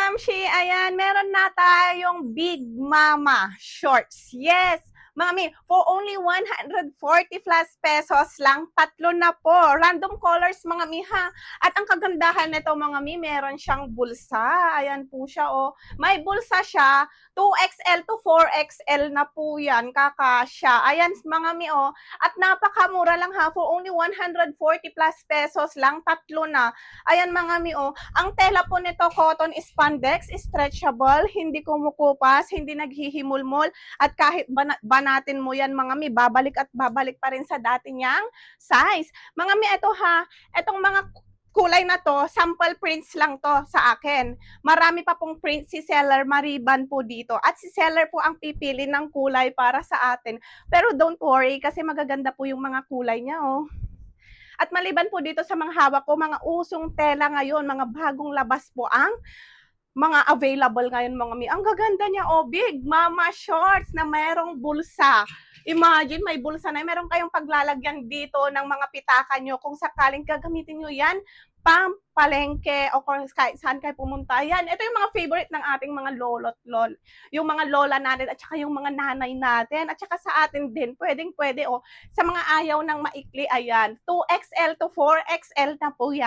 Mamshi, ayan, meron na tayong Big Mama shorts. Yes, Mami, for only 140 plus pesos lang, tatlo na po. Random colors, mga mi, ha. At ang kagandahan nito, mga mi, meron siyang bulsa. Ayan po siya, oh. May bulsa siya, 2XL to 4XL na po yan, kakasya. Ayan, mga mi, oh. At napakamura lang, ha. For only 140 plus pesos lang, tatlo na. Ayan, mga mi, oh. Ang tela po nito, cotton spandex, stretchable, hindi kumukupas, hindi naghihimulmol, at kahit banatin mo yan, mga mi, babalik at babalik pa rin sa dati niyang size. Mga mi, ito ha, itong mga kulay na to, sample prints lang to sa akin. Marami pa pong prints si seller Mariban po dito. At si seller po ang pipili ng kulay para sa atin. Pero don't worry, kasi magaganda po yung mga kulay niya, oh. At maliban po dito sa mga hawak ko, mga usong tela ngayon, mga bagong labas po ang mga available ngayon, mga mi. Ang gaganda niya, oh, Big Mama shorts na mayroong bulsa. Imagine, may bulsa na. Meron kayong paglalagyan dito ng mga pitaka nyo. Kung sakaling gagamitin nyo yan, palengke o kung saan kayo pumunta. Yan, ito yung mga favorite ng ating mga lolo't lol. Yung mga lola natin at saka yung mga nanay natin. At saka sa atin din, pwedeng-pwede, oh. Sa mga ayaw ng maikli, ayan, 2XL to 4XL na po yan.